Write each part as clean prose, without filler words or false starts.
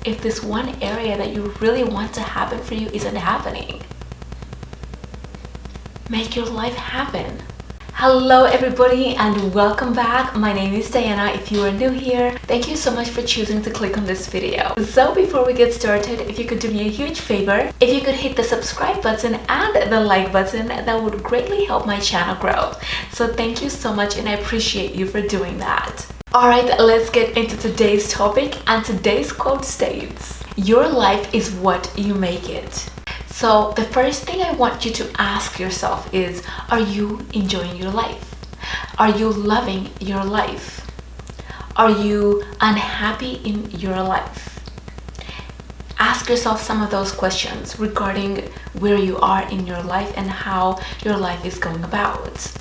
if this one area that you really want to happen for you isn't happening. Make your life happen. Hello everybody and welcome back. My name is Diana. If you are new here, thank you so much for choosing to click on this video. So before we get started, if you could do me a huge favor, if you could hit the subscribe button and the like button, that would greatly help my channel grow. So thank you so much and I appreciate you for doing that. Alright, let's get into today's topic, and today's quote states, "Your life is what you make it." So the first thing I want you to ask yourself is, are you enjoying your life? Are you loving your life? Are you unhappy in your life? Ask yourself some of those questions regarding where you are in your life and how your life is going about.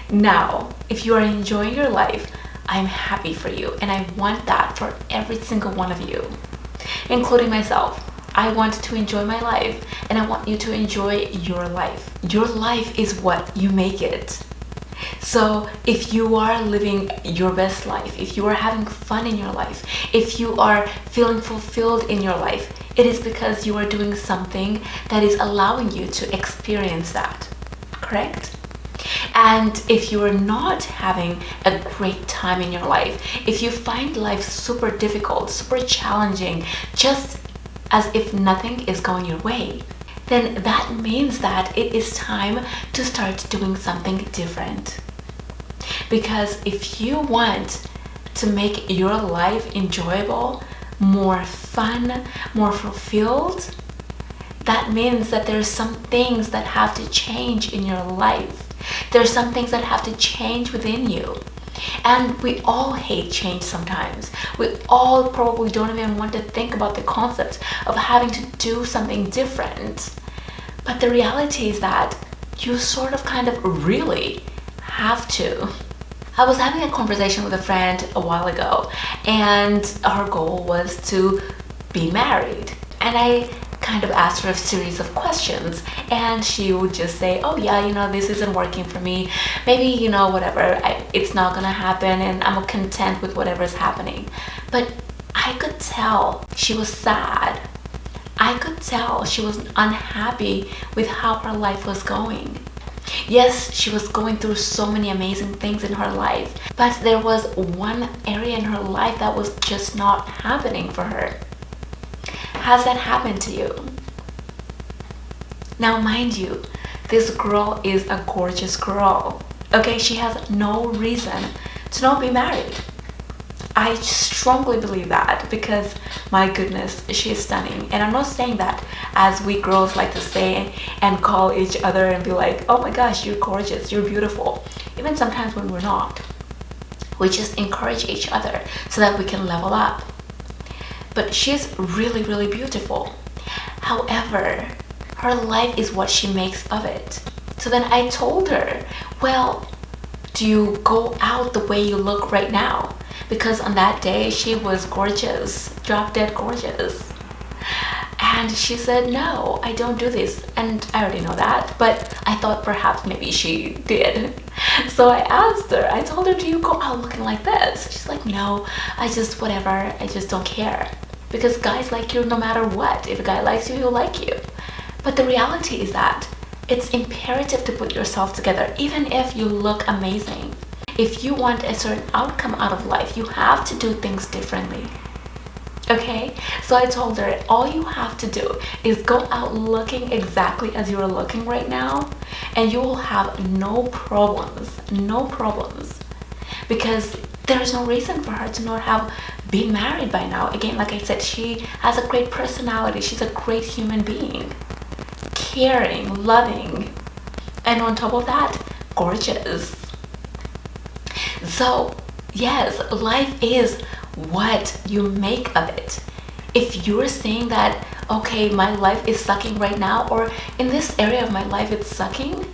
Now, if you are enjoying your life, I'm happy for you, and I want that for every single one of you, including myself. I want to enjoy my life, and I want you to enjoy your life. Your life is what you make it. So if you are living your best life, if you are having fun in your life, if you are feeling fulfilled in your life, it is because you are doing something that is allowing you to experience that, correct? And if you are not having a great time in your life, if you find life super difficult, super challenging, just as if nothing is going your way, then that means that it is time to start doing something different. Because if you want to make your life enjoyable, more fun, more fulfilled, that means that there's some things that have to change in your life. There's some things that have to change within you. And we all hate change sometimes. We all probably don't even want to think about the concept of having to do something different. But the reality is that you sort of kind of really have to. I was having a conversation with a friend a while ago, and her goal was to be married. And I kind of asked her a series of questions, and she would just say, oh yeah, this isn't working for me, maybe whatever, it's not gonna happen, and I'm content with whatever's happening. But I could tell she was sad. I could tell she was unhappy with how her life was going. Yes, she was going through so many amazing things in her life, but there was one area in her life that was just not happening for her. Has that happened to you? Now, mind you, this girl is a gorgeous girl. Okay, she has no reason to not be married. I strongly believe that because, my goodness, she is stunning. And I'm not saying that as we girls like to say and call each other and be like, oh my gosh, you're gorgeous, you're beautiful. Even sometimes when we're not. We just encourage each other so that we can level up. But she's really, really beautiful. However, her life is what she makes of it. So then I told her, well, do you go out the way you look right now? Because on that day, she was gorgeous, drop dead gorgeous. And she said, no, I don't do this. And I already know that, but I thought perhaps maybe she did. So I asked her, I told her, do you go out looking like this? She's like, no, I just don't care. Because guys like you no matter what. If a guy likes you, he'll like you. But the reality is that it's imperative to put yourself together, even if you look amazing. If you want a certain outcome out of life, you have to do things differently. Okay? So I told her, all you have to do is go out looking exactly as you're looking right now, and you will have no problems. No problems. Because there's no reason for her to not have been married by now. Again, like I said, she has a great personality. She's a great human being. Caring, loving, and on top of that, gorgeous. So yes, life is what you make of it. If you're saying that, okay, my life is sucking right now, or in this area of my life it's sucking,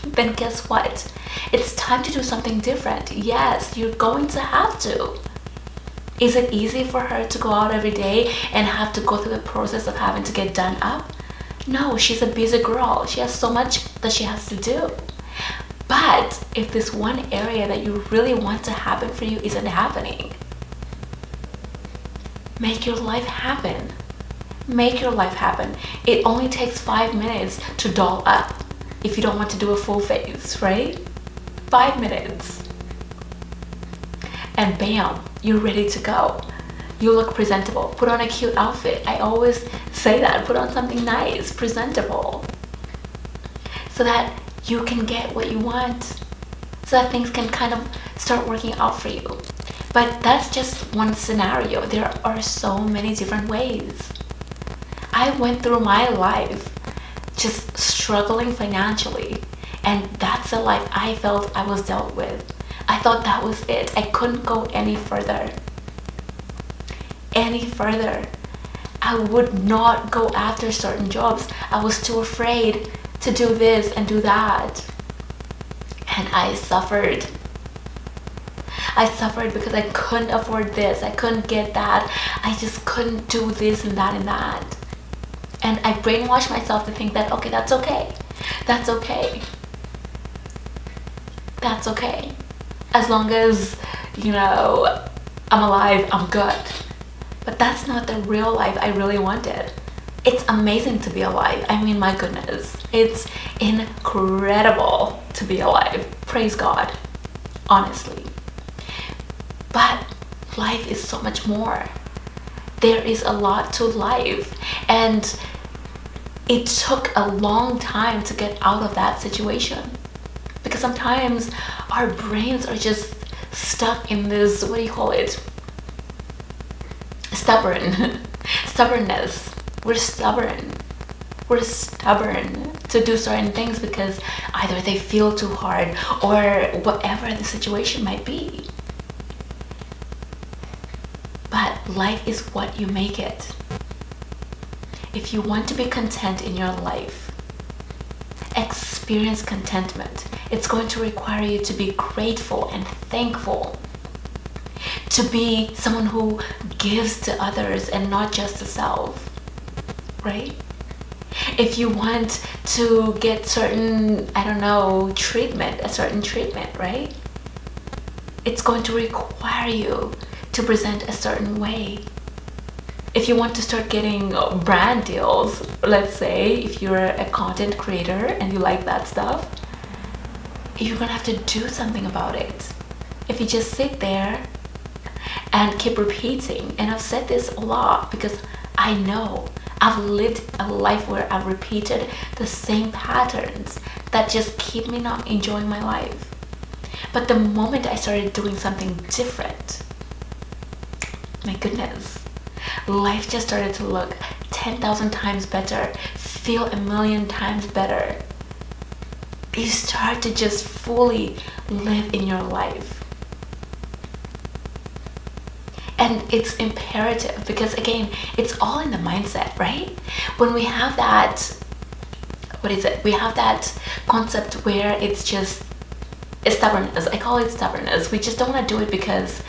then guess what? It's time to do something different. Yes, you're going to have to. Is it easy for her to go out every day and have to go through the process of having to get done up? No, she's a busy girl. She has so much that she has to do. But if this one area that you really want to happen for you isn't happening, Make your life happen. Make your life happen. It only takes 5 minutes to doll up if you don't want to do a full face, right? 5 minutes. And bam, you're ready to go. You look presentable. Put on a cute outfit. I always say that. Put on something nice, presentable, so that you can get what you want, so that things can kind of start working out for you. But that's just one scenario. There are so many different ways. I went through my life just struggling financially, and that's the life I felt I was dealt with. I thought that was it. I couldn't go any further. I would not go after certain jobs. I was too afraid to do this and do that. And I suffered. Because I couldn't afford this. I couldn't get that. I just couldn't do this and that and that. And I brainwashed myself to think that, okay, that's okay. That's okay. That's okay. As long as, I'm alive, I'm good. But that's not the real life I really wanted. It's amazing to be alive. I mean, my goodness. It's incredible to be alive. Praise God. Honestly. But life is so much more. There is a lot to life. And it took a long time to get out of that situation. Because sometimes our brains are just stuck in this, stubbornness. We're stubborn to do certain things because either they feel too hard or whatever the situation might be. But life is what you make it. If you want to be content in your life, experience contentment. It's going to require you to be grateful and thankful, to be someone who gives to others and not just to self, right? If you want to get certain, a certain treatment, right? It's going to require you to present a certain way. If you want to start getting brand deals, let's say, if you're a content creator and you like that stuff, you're gonna have to do something about it. If you just sit there and keep repeating, and I've said this a lot because I know I've lived a life where I've repeated the same patterns that just keep me not enjoying my life. But the moment I started doing something different, my goodness, life just started to look 10,000 times better, feel a million times better. You start to just fully live in your life. And it's imperative because, again, it's all in the mindset, right? When we have that, we have that concept where it's just stubbornness. I call it stubbornness. We just don't want to do it because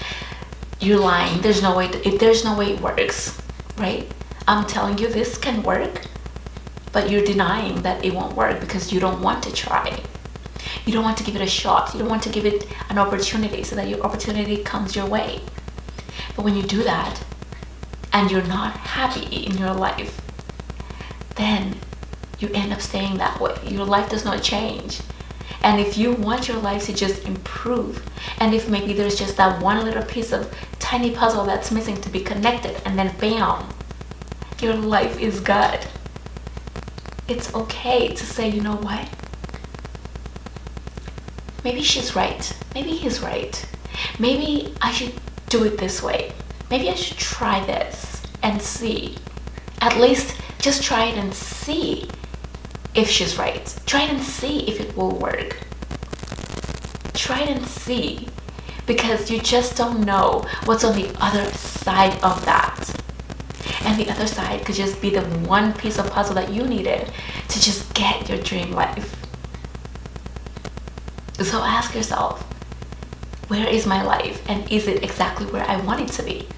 you're lying. There's no way it works, right? I'm telling you this can work, but you're denying that it won't work because you don't want to try. You don't want to give it a shot. You don't want to give it an opportunity so that your opportunity comes your way. But when you do that and you're not happy in your life, then you end up staying that way. Your life does not change. And if you want your life to just improve, and if maybe there's just that one little piece of tiny puzzle that's missing to be connected, and then bam, your life is good. It's okay to say, you know what? Maybe she's right. Maybe he's right. Maybe I should do it this way. Maybe I should try this and see. At least just try it and see if she's right. Try it and see if it will work. Try it and see, because you just don't know what's on the other side of that. And the other side could just be the one piece of puzzle that you needed to just get your dream life. So ask yourself, where is my life, and is it exactly where I want it to be?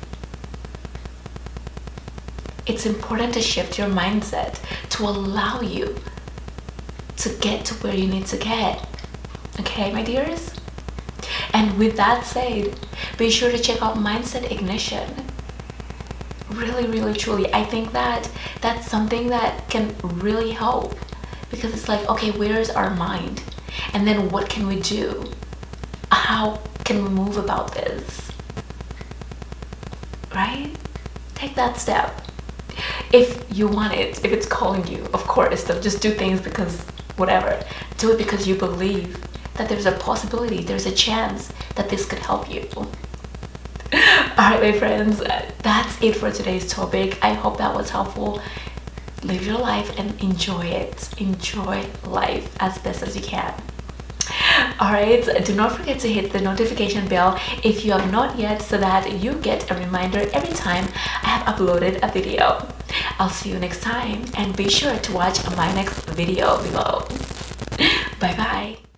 It's important to shift your mindset to allow you to get to where you need to get. Okay, my dears? And with that said, be sure to check out Mindset Ignition, really truly, I think that that's something that can really help, because it's like, okay, where's our mind, and then what can we do, how can we move about this, right? Take that step if you want it, if it's calling you. Of course, don't just do things because whatever. Do it because you believe that there's a possibility, there's a chance that this could help you. Alright, my friends, that's it for today's topic. I hope that was helpful. Live your life and enjoy it. Enjoy life as best as you can. Alright, do not forget to hit the notification bell if you have not yet, so that you get a reminder every time I have uploaded a video. I'll see you next time, and be sure to watch my next video below. Bye bye.